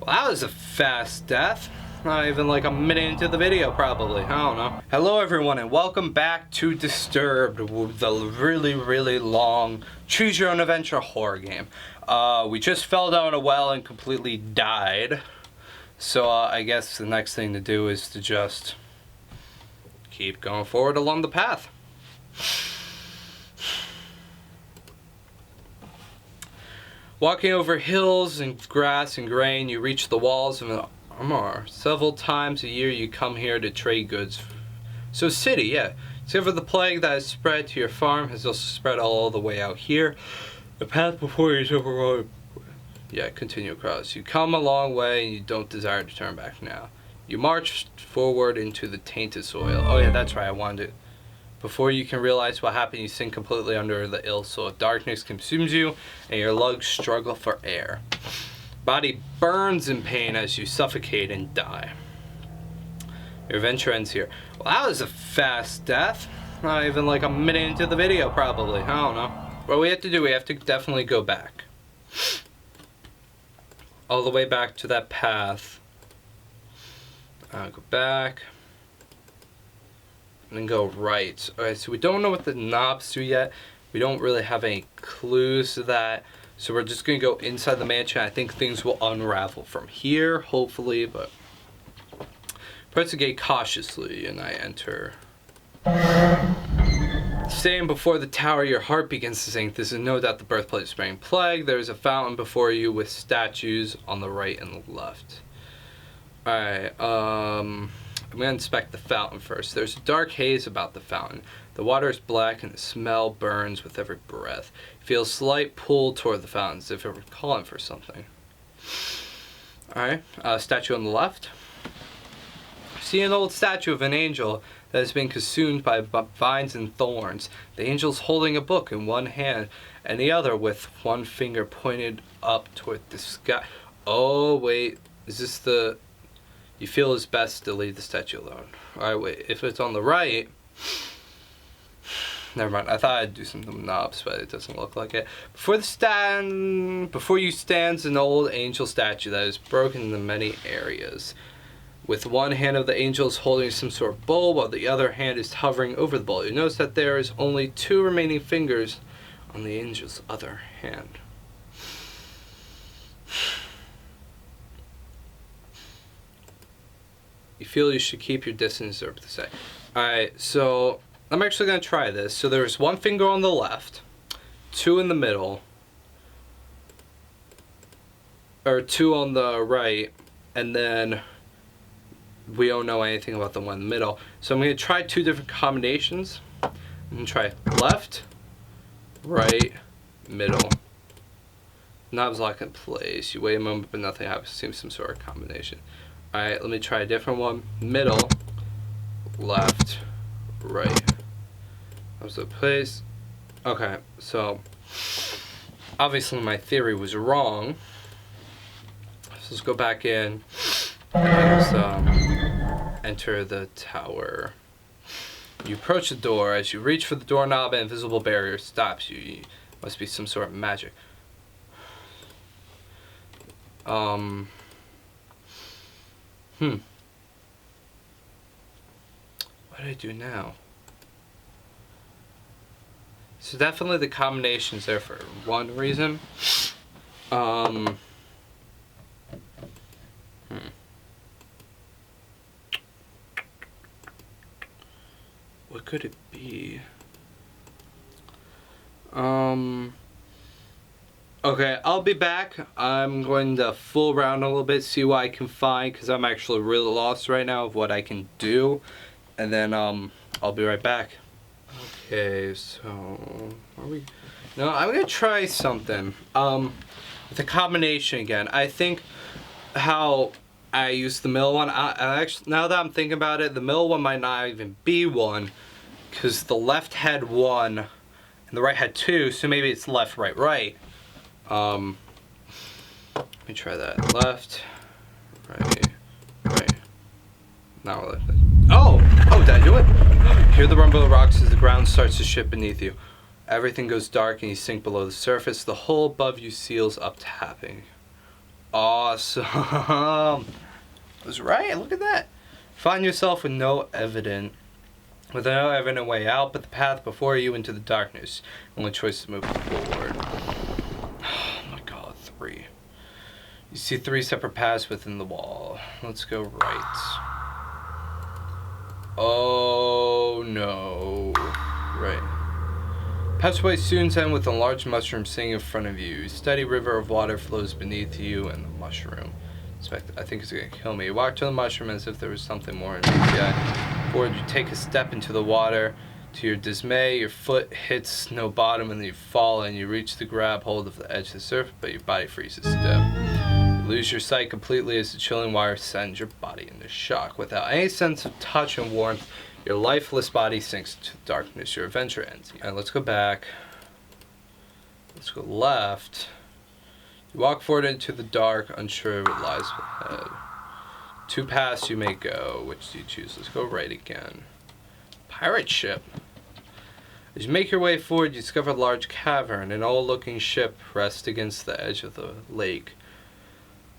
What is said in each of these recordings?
Well, that was a fast death. Not even like a minute into the video, probably. I don't know. Hello, everyone, and welcome back to Disturbed, the really long Choose Your Own Adventure horror game. We just fell down a well and completely died. So I guess the next thing to do is to just keep going forward along the path. Walking over hills and grass and grain, you reach the walls of an Amar. Several times a year you come here to trade goods. So city, yeah. Discover the plague that has spread to your farm has also spread all the way out here. The path before you is overrun. Yeah, continue across. You come a long way and you don't desire to turn back now. You march forward into the tainted soil. Oh yeah, that's right, I wanted it. Before you can realize what happened, you sink completely under the ill soil. Darkness consumes you, and your lungs struggle for air. Body burns in pain as you suffocate and die. Your adventure ends here. Well, that was a fast death. Not even like a minute into the video, probably. I don't know. What we have to do, we have to definitely go back. All the way back to that path. Go back. And then go right. Alright, so we don't know what the knobs do yet. We don't really have any clues to that. So we're just going to go inside the mansion. I think things will unravel from here, hopefully, but approach the gate cautiously, and I enter. Standing before the tower, your heart begins to sink. This is no doubt the birthplace of spring plague. There is a fountain before you with statues on the right and the left. Alright, I'm going to inspect the fountain first. There's a dark haze about the fountain. The water is black and the smell burns with every breath. You feel a slight pull toward the fountain as if it were calling for something. Alright, statue on the left. See an old statue of an angel that has been consumed by vines and thorns. The angel's holding a book in one hand and the other with one finger pointed up toward the sky. Oh, wait. Is this the... You feel it's best to leave the statue alone. Alright, wait. If it's on the right... Never mind. I thought I'd do some knobs, but it doesn't look like it. Before you stands an old angel statue that is broken into many areas. With one hand of the angel is holding some sort of bowl, while the other hand is hovering over the bowl. You notice that there is only 2 remaining fingers on the angel's other hand. You feel you should keep your distance, or to say. Alright, so I'm actually going to try this. So there's 1 finger on the left, 2 in the middle, or 2 on the right, and then we don't know anything about the one in the middle. So I'm going to try 2 different combinations. I'm going to try left, right, middle. Knobs lock in place. You wait a moment, but nothing happens. Seems some sort of combination. Alright, let me try a different one. Middle, left, right. That the place. Okay, so obviously my theory was wrong. So let's go back in and enter the tower. You approach the door. As you reach for the doorknob, an invisible barrier stops you. Must be some sort of magic. What do I do now? So definitely the combination's there for one reason. What could it be? Okay, I'll be back. I'm going to fool around a little bit, see what I can find, because I'm actually really lost right now of what I can do. And then, I'll be right back. Okay, so, I'm going to try something. With a combination again. I think how I used the middle one, I actually, now that I'm thinking about it, the middle one might not even be 1, because the left had 1, and the right had 2, so maybe it's left, right, right. Let me try that. Left, right, right. Now left. Oh, did I do it? Hear the rumble of rocks as the ground starts to shift beneath you. Everything goes dark and you sink below the surface. The hole above you seals up, tapping. Awesome. I was right. Look at that. Find yourself with no evident way out, but the path before you into the darkness. Only choice is moving forward. Oh my God, 3. You see 3 separate paths within the wall. Let's go right. Oh no. Right. Passageway soon end with a large mushroom sitting in front of you. A steady river of water flows beneath you and the mushroom. I think it's gonna kill me. You walk to the mushroom as if there was something more in it. Yeah. Forward, you take a step into the water. To your dismay, your foot hits no bottom and you fall and you reach to grab hold of the edge of the surface, but your body freezes stiff. You lose your sight completely as the chilling wire sends your body into shock. Without any sense of touch and warmth, your lifeless body sinks into darkness. Your adventure ends. Alright, let's go back. Let's go left. You walk forward into the dark, unsure what lies ahead. 2 paths you may go. Which do you choose? Let's go right again. Pirate ship. As you make your way forward, you discover a large cavern. An old-looking ship rests against the edge of the lake,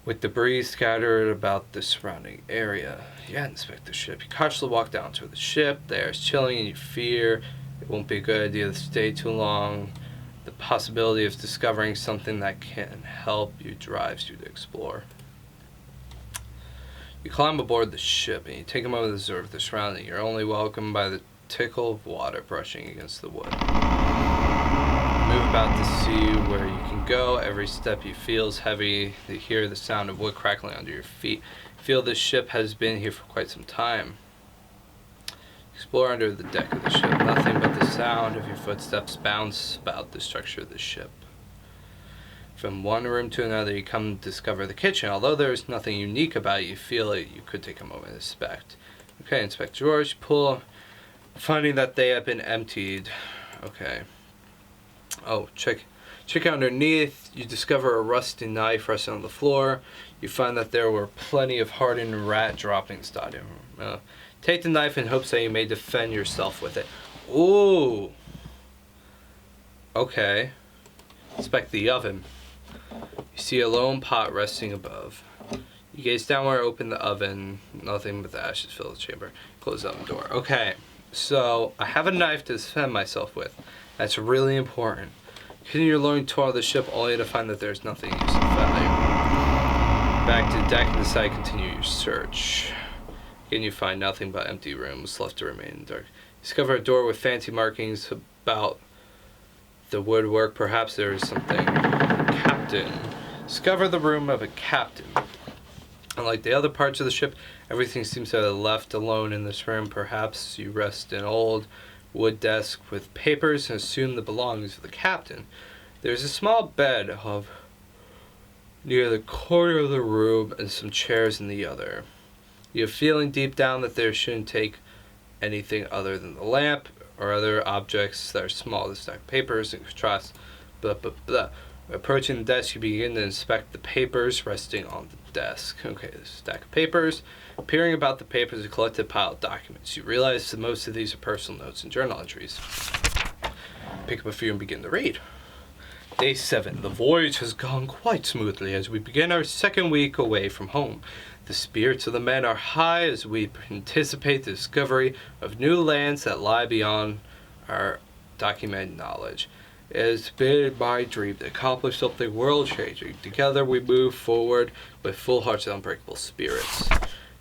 with debris scattered about the surrounding area. You inspect the ship. You cautiously walk down to the ship. The air is chilling and you fear it won't be a good idea to stay too long. The possibility of discovering something that can help you drives you to explore. You climb aboard the ship and you take a moment to observe the surrounding. You're only welcomed by the tickle of water brushing against the wood. Move about to see where you can go. Every step you feel is heavy. You hear the sound of wood crackling under your feet. You feel this ship has been here for quite some time. Explore under the deck of the ship. Nothing but the sound of your footsteps bounce about the structure of the ship. From one room to another, you come to discover the kitchen. Although there is nothing unique about it, you feel it. You could take a moment to inspect. Okay, inspect drawers. You pull, finding that they have been emptied. Okay. Oh, check out underneath. You discover a rusty knife resting on the floor. You find that there were plenty of hardened rat droppings dotted. Take the knife in hopes that you may defend yourself with it. Ooh. Okay. Inspect the oven. You see a lone pot resting above. You gaze downward, open the oven. Nothing but the ashes fill the chamber. Close the oven door. Okay. So, I have a knife to defend myself with. That's really important. Continue your lone tour of the ship only to find that there's nothing useful value. Back to the deck and decide to continue your search. Again, you find nothing but empty rooms left to remain in the dark. You discover a door with fancy markings about the woodwork. Perhaps there is something. Captain. Discover the room of a captain. Unlike the other parts of the ship, everything seems to have left alone in this room. Perhaps you rest an old wood desk with papers and assume the belongings of the captain. There's a small bed near the corner of the room and some chairs in the other. You have a feeling deep down that there shouldn't take anything other than the lamp or other objects that are small to stack papers and contrast. Blah, blah, blah. Approaching the desk, you begin to inspect the papers resting on the desk. Okay, there's a stack of papers. Peering about the papers is a collected pile of documents. You realize that most of these are personal notes and journal entries. Pick up a few and begin to read. Day 7. The voyage has gone quite smoothly as we begin our 2nd week away from home. The spirits of the men are high as we anticipate the discovery of new lands that lie beyond our documented knowledge. It has been my dream to accomplish something world-changing. Together we move forward with full hearts and unbreakable spirits.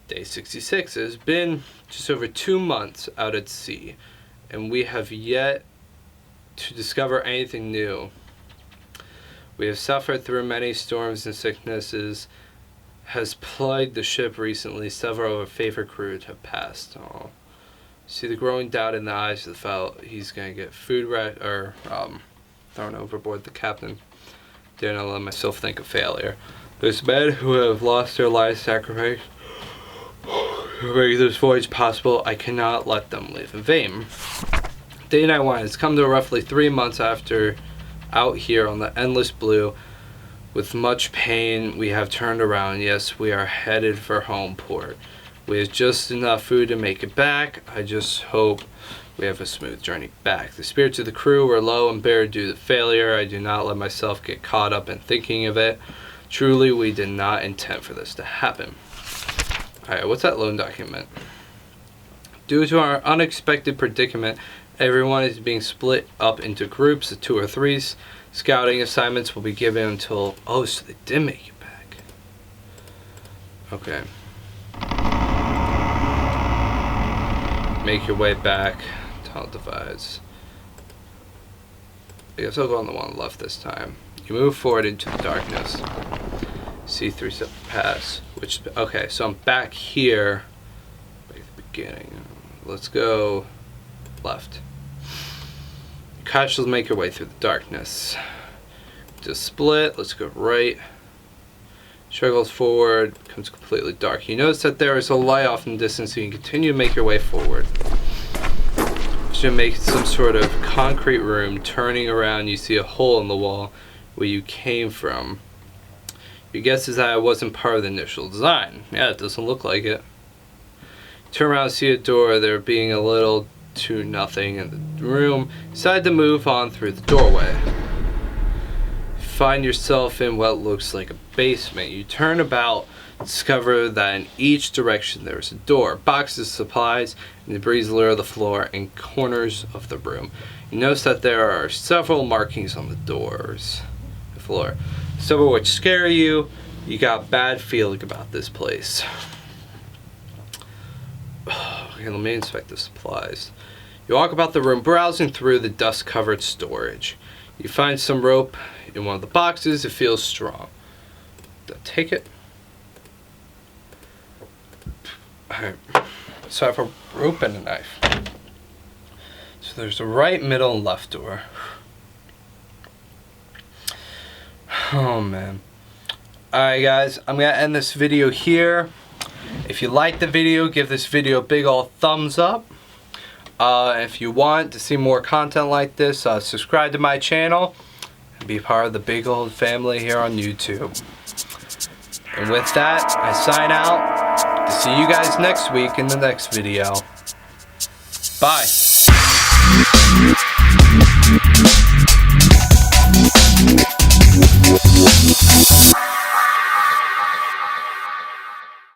Day 66. It has been just over 2 months out at sea, and we have yet to discover anything new. We have suffered through many storms and sicknesses has plagued the ship recently. Several of our favorite crews have passed. Oh. See the growing doubt in the eyes of the fellow. He's gonna get thrown overboard. The captain. Dare not let myself think of failure. There's men who have lost their lives sacrifice to make this voyage possible. I cannot let them live in vain. Day 91 has come to roughly 3 months after out here on the endless blue. With much pain, we have turned around. Yes, we are headed for home port. We have just enough food to make it back. I just hope we have a smooth journey back. The spirits of the crew were low and bare due to failure. I do not let myself get caught up in thinking of it. Truly, we did not intend for this to happen. Alright, what's that loan document? Due to our unexpected predicament, everyone is being split up into groups of 2 or 3. Scouting assignments will be given until... Oh, so they did make it back. Okay. Make your way back. Tunnel divides. I guess I'll go on the one on the left this time. You move forward into the darkness. See 3 step pass. Which... Okay, so I'm back here. Back at the beginning. Let's go left. You cautiously make your way through the darkness. Just split. Let's go right. Struggles forward. Becomes completely dark. You notice that there is a light off in the distance, so you can continue to make your way forward. Should make some sort of concrete room. Turning around, you see a hole in the wall where you came from. Your guess is that it wasn't part of the initial design. Yeah, it doesn't look like it. Turn around and see a door. There being a little to nothing in the room. Decide to move on through the doorway. Find yourself in what looks like a basement. You turn about, discover that in each direction there is a door. Boxes, supplies, and debris litter the floor and corners of the room. You notice that there are several markings on the doors, the floor. Some of which scare you. You got a bad feeling about this place. Okay, let me inspect the supplies. You walk about the room, browsing through the dust-covered storage. You find some rope in one of the boxes. It feels strong. Take it. Alright. So I have a rope and a knife. So there's a right, middle, and left door. Oh man. Alright guys, I'm going to end this video here. If you like the video, give this video a big old thumbs up. If you want to see more content like this, subscribe to my channel and be part of the big old family here on YouTube. And with that, I sign out. To see you guys next week in the next video. Bye.